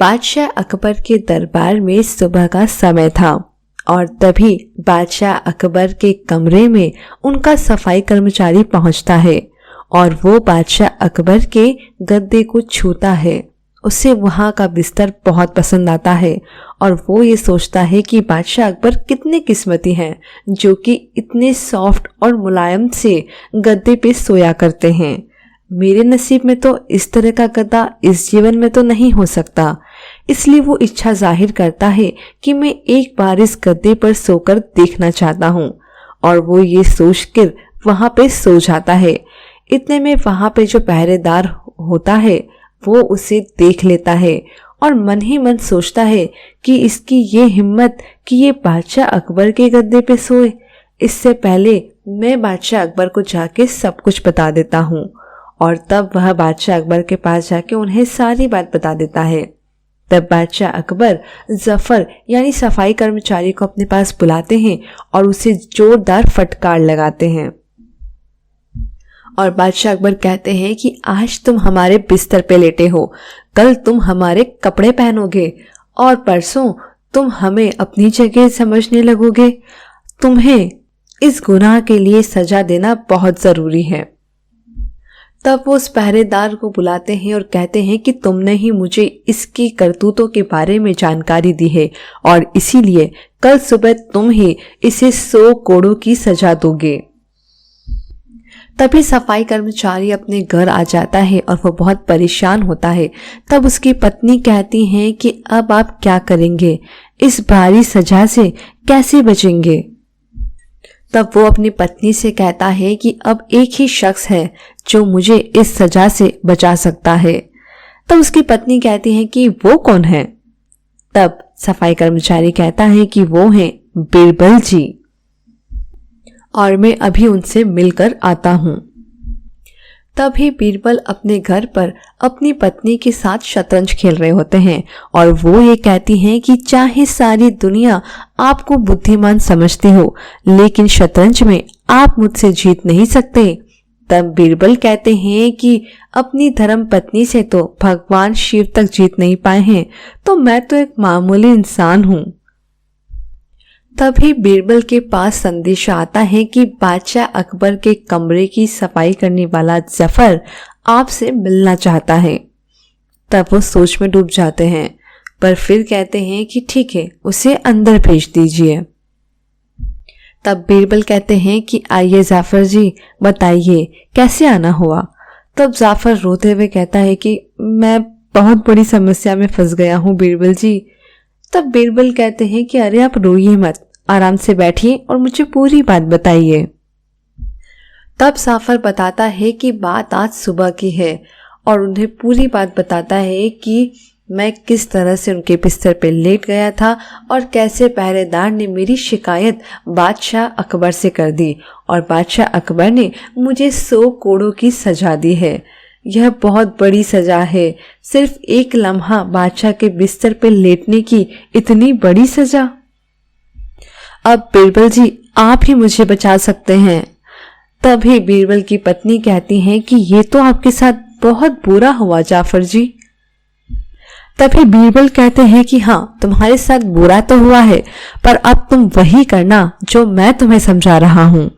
बादशाह अकबर के दरबार में सुबह का समय था और तभी बादशाह अकबर के कमरे में उनका सफाई कर्मचारी पहुंचता है और वो बादशाह अकबर के गद्दे को छूता है। उसे वहां का बिस्तर बहुत पसंद आता है और वो ये सोचता है कि बादशाह अकबर कितने किस्मती हैं जो कि इतने सॉफ्ट और मुलायम से गद्दे पे सोया करते हैं। मेरे नसीब में तो इस तरह का गद्दा इस जीवन में तो नहीं हो सकता। इसलिए वो इच्छा जाहिर करता है कि मैं एक बार इस गद्दे पर सोकर देखना चाहता हूँ और वो ये सोचकर वहां पे सो जाता है। इतने में वहां पे जो पहरेदार होता है वो उसे देख लेता है और मन ही मन सोचता है कि इसकी ये हिम्मत कि ये बादशाह अकबर के गद्दे पे सोए। इससे पहले मैं बादशाह अकबर को जाके सब कुछ बता देता हूँ। और तब वह बादशाह अकबर के पास जाके उन्हें सारी बात बता देता है। तब बादशाह अकबर जफर यानी सफाई कर्मचारी को अपने पास बुलाते हैं और उसे जोरदार फटकार लगाते हैं और बादशाह अकबर कहते हैं कि आज तुम हमारे बिस्तर पे लेटे हो, कल तुम हमारे कपड़े पहनोगे और परसों तुम हमें अपनी जगह समझने लगोगे। तुम्हें इस गुनाह के लिए सजा देना बहुत जरूरी है। तब वो उस पहरेदार को बुलाते हैं और कहते हैं कि तुमने ही मुझे इसकी करतूतों के बारे में जानकारी दी है और इसीलिए कल सुबह तुम ही इसे 100 कोड़ों की सजा दोगे। तभी सफाई कर्मचारी अपने घर आ जाता है और वो बहुत परेशान होता है। तब उसकी पत्नी कहती है कि अब आप क्या करेंगे, इस भारी सजा से कैसे बचेंगे। तब वो अपनी पत्नी से कहता है कि अब एक ही शख्स है जो मुझे इस सजा से बचा सकता है। तब उसकी पत्नी कहती है कि वो कौन है। तब सफाई कर्मचारी कहता है कि वो हैं बीरबल जी और मैं अभी उनसे मिलकर आता हूँ। तभी बीरबल अपने घर पर अपनी पत्नी के साथ शतरंज खेल रहे होते हैं और वो ये कहती हैं कि चाहे सारी दुनिया आपको बुद्धिमान समझती हो लेकिन शतरंज में आप मुझसे जीत नहीं सकते। तब बीरबल कहते हैं कि अपनी धर्म पत्नी से तो भगवान शिव तक जीत नहीं पाए हैं, तो मैं तो एक मामूली इंसान हूँ। तभी बीरबल के पास संदेशा आता है कि बादशाह अकबर के कमरे की सफाई करने वाला जफर आपसे मिलना चाहता है। तब वो सोच में डूब जाते हैं पर फिर कहते हैं कि ठीक है, उसे अंदर भेज दीजिए। तब बीरबल कहते हैं कि आइए जाफर जी, बताइए कैसे आना हुआ। तब जाफर रोते हुए कहता है कि मैं बहुत बड़ी समस्या में फंस गया हूँ बीरबल जी। तब बीरबल कहते हैं कि अरे आप रोइए मत, आराम से बैठिए और मुझे पूरी बात बताइए। तब जाफर बताता है कि बात आज सुबह की है और उन्हें पूरी बात बताता है कि मैं किस तरह से उनके बिस्तर पे लेट गया था और कैसे पहरेदार ने मेरी शिकायत बादशाह अकबर से कर दी और बादशाह अकबर ने मुझे 100 कोड़ों की सजा दी है। यह बहुत बड़ी सजा है, सिर्फ एक लम्हा बादशाह के बिस्तर पे लेटने की इतनी बड़ी सजा। अब बीरबल जी आप ही मुझे बचा सकते हैं। तभी बीरबल की पत्नी कहती हैं कि ये तो आपके साथ बहुत बुरा हुआ जाफर जी। तभी बीरबल कहते हैं कि हाँ, तुम्हारे साथ बुरा तो हुआ है पर अब तुम वही करना जो मैं तुम्हें समझा रहा हूँ।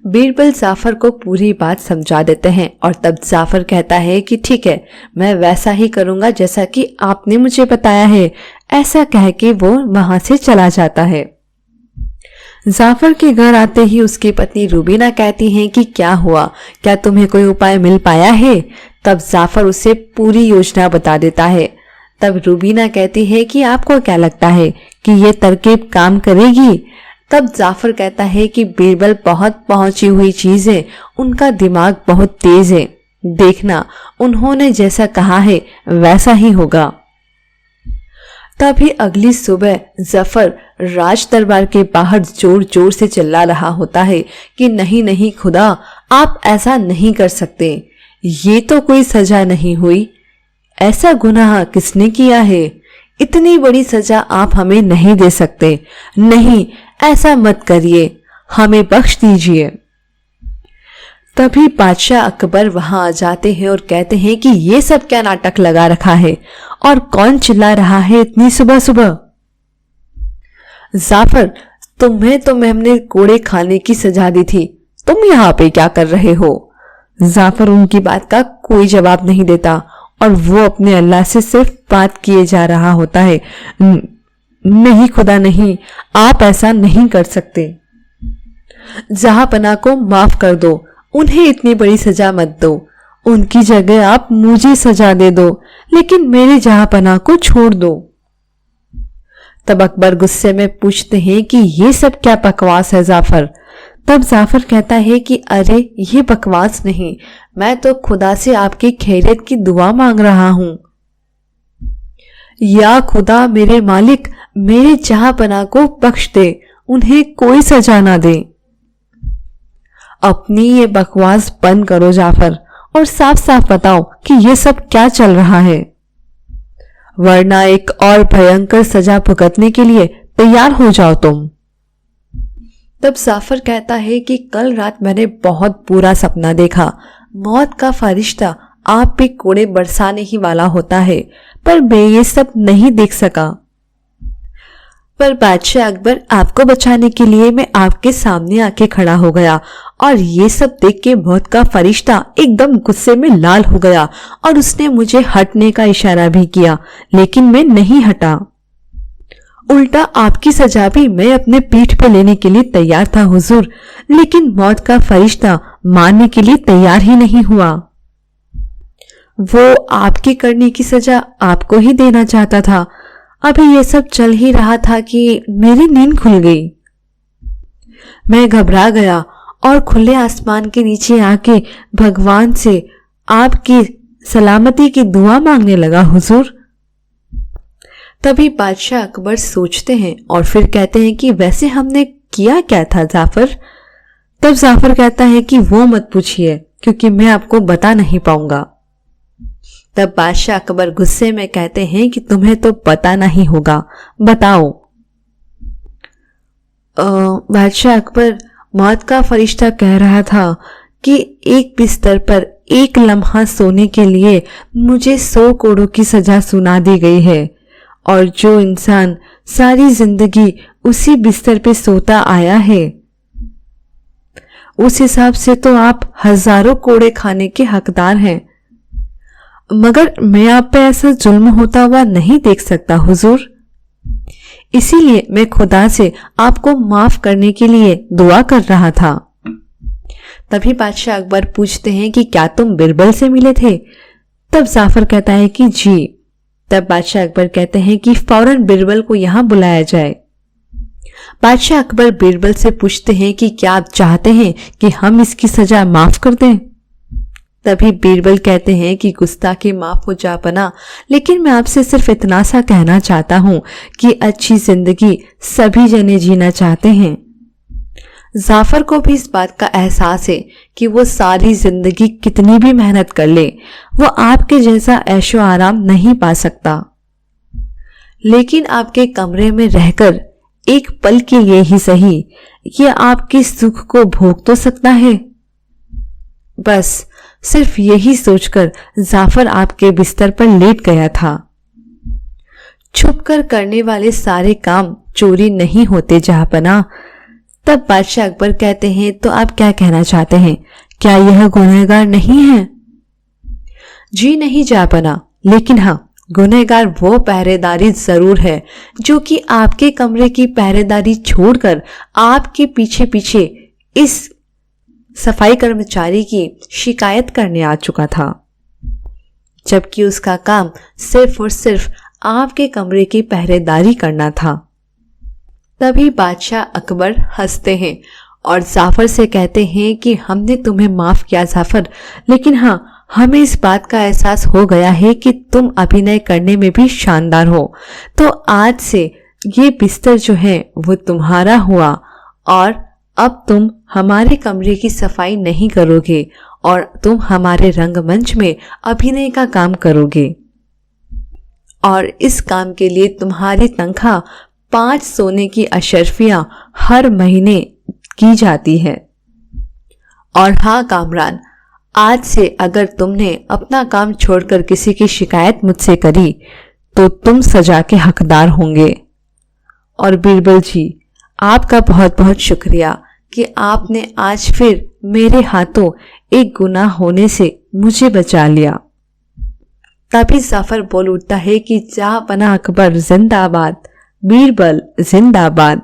बीरबल जाफर को पूरी बात समझा देते हैं और तब जाफर कहता है कि ठीक है, मैं वैसा ही करूंगा जैसा कि आपने मुझे बताया है। ऐसा कह के वो वहां से चला जाता है। जाफर के घर आते ही उसकी पत्नी रूबीना कहती हैं कि क्या हुआ, क्या तुम्हें कोई उपाय मिल पाया है। तब जाफर उसे पूरी योजना बता देता है। तब रूबीना कहती है कि आपको क्या लगता है कि ये तरकीब काम करेगी। तब जाफर कहता है कि बीरबल बहुत पहुंची हुई चीज है, उनका दिमाग बहुत तेज है, देखना उन्होंने जैसा कहा है वैसा ही होगा। तभी अगली सुबह जफर राज दरबार के बाहर जोर जोर से चिल्ला रहा होता है कि नहीं नहीं खुदा, आप ऐसा नहीं कर सकते, ये तो कोई सजा नहीं हुई, ऐसा गुनाह किसने किया है, इतनी बड़ी सजा आप हमें नहीं दे सकते, नहीं ऐसा मत करिए, हमें बख्श दीजिए। तभी बादशाह अकबर वहां आ जाते हैं और कहते हैं कि ये सब क्या नाटक लगा रखा है और कौन चिल्ला रहा है इतनी सुबह सुबह। जाफर, तुम्हें तो हमने कोड़े खाने की सजा दी थी, तुम यहाँ पे क्या कर रहे हो? जाफर उनकी बात का कोई जवाब नहीं देता और वो अपने अल्लाह से सिर्फ बात किए जा रहा होता है। नहीं खुदा नहीं, आप ऐसा नहीं कर सकते। जहांपना को माफ कर दो, उन्हें इतनी बड़ी सजा मत दो। उनकी जगह आप मुझे सजा दे दो, लेकिन मेरे जहांपना को छोड़ दो। तब अकबर गुस्से में पूछते हैं कि ये सब क्या बकवास है जाफर? तब जाफर कहता है कि अरे ये बकवास नहीं, मैं तो खुदा से आपकी खैरियत की दुआ मांग रहा हूं। या खुदा मेरे मालिक, मेरे जहांपना को बख्श दे, उन्हें कोई सजा ना दे। अपनी ये बकवास बंद करो जाफर और साफ साफ बताओ कि ये सब क्या चल रहा है, वरना एक और भयंकर सजा भुगतने के लिए तैयार हो जाओ तुम। तब जाफर कहता है कि कल रात मैंने बहुत बुरा सपना देखा। मौत का फरिश्ता आप पे कोड़े बरसाने ही वाला होता है, पर मैं ये सब नहीं देख सका। पर बादशाह अकबर, आपको बचाने के लिए मैं आपके सामने आके खड़ा हो गया और ये सब देख के मौत का फरिश्ता एकदम गुस्से में लाल हो गया और उसने मुझे हटने का इशारा भी किया, लेकिन मैं नहीं हटा। उल्टा आपकी सजा भी मैं अपने पीठ पे लेने के लिए तैयार था हुजूर, लेकिन मौत का फरिश्ता मानने के लिए तैयार ही नहीं हुआ। वो आपकी करने की सजा आपको ही देना चाहता था। अभी ये सब चल ही रहा था कि मेरी नींद खुल गई। मैं घबरा गया और खुले आसमान के नीचे आके भगवान से आपकी सलामती की दुआ मांगने लगा हुजूर। तभी बादशाह अकबर सोचते हैं और फिर कहते हैं कि वैसे हमने किया क्या था जाफर? तब जाफर कहता है कि वो मत पूछिए, क्योंकि मैं आपको बता नहीं पाऊंगा। तब बादशाह अकबर गुस्से में कहते हैं कि तुम्हें तो पता नहीं होगा, बताओ। बादशाह अकबर, मौत का फरिश्ता कह रहा था कि एक बिस्तर पर एक लम्हा सोने के लिए मुझे 100 कोड़ों की सजा सुना दी गई है, और जो इंसान सारी जिंदगी उसी बिस्तर पे सोता आया है, उस हिसाब से तो आप हजारों कोड़े खाने के हकदार हैं। मगर मैं आप पे ऐसा जुल्म होता हुआ नहीं देख सकता हुजूर, इसीलिए मैं खुदा से आपको माफ करने के लिए दुआ कर रहा था। तभी बादशाह अकबर पूछते हैं कि क्या तुम बिरबल से मिले थे? तब जाफर कहता है कि जी। तब बादशाह अकबर कहते हैं कि फौरन बिरबल को यहां बुलाया जाए। बादशाह अकबर बिरबल से पूछते हैं कि क्या आप चाहते हैं कि हम इसकी सजा माफ कर दें? तभी बीरबल कहते हैं कि गुस्ताखी माफ हो जापना, लेकिन मैं आपसे सिर्फ इतना सा कहना चाहता हूं कि अच्छी जिंदगी सभी जने जीना चाहते हैं। जाफर को भी इस बात का एहसास है कि वो सारी जिंदगी कितनी भी मेहनत कर ले, वो आपके जैसा ऐशो आराम नहीं पा सकता, लेकिन आपके कमरे में रहकर एक पल के लिए ही सही ये आपके सुख को भोग तो सकता है। बस सिर्फ यही सोचकर जाफर आपके बिस्तर पर लेट गया था। छुपकर करने वाले सारे काम चोरी नहीं होते जहांपना। तब बादशाह अकबर कहते हैं तो आप क्या कहना चाहते हैं, क्या यह गुनहगार नहीं है? जी नहीं जहांपना, लेकिन हाँ, गुनहगार वो पहरेदारी जरूर है जो कि आपके कमरे की पहरेदारी छोड़कर आपके पीछे पीछे इस सफाई कर्मचारी की शिकायत करने आ चुका था, जबकि उसका काम सिर्फ और सिर्फ आपके कमरे की पहरेदारी करना था। तभी बादशाह अकबर हंसते हैं और जाफर से कहते हैं कि हमने तुम्हें माफ किया जाफर, लेकिन हाँ, हमें इस बात का एहसास हो गया है कि तुम अभिनय करने में भी शानदार हो, तो आज से ये बिस्तर जो है वो तुम्हारा हुआ और अब तुम हमारे कमरे की सफाई नहीं करोगे और तुम हमारे रंगमंच में अभिनय का काम करोगे, और इस काम के लिए तुम्हारी तनख्वाह 5 सोने की अशर्फियां हर महीने की जाती है। और हाँ कामरान, आज से अगर तुमने अपना काम छोड़कर किसी की शिकायत मुझसे करी तो तुम सजा के हकदार होंगे। और बीरबल जी, आपका बहुत बहुत शुक्रिया कि आपने आज फिर मेरे हाथों एक गुनाह होने से मुझे बचा लिया। तभी जाफर बोल उठता है कि जहां पना अकबर जिंदाबाद, बीरबल जिंदाबाद।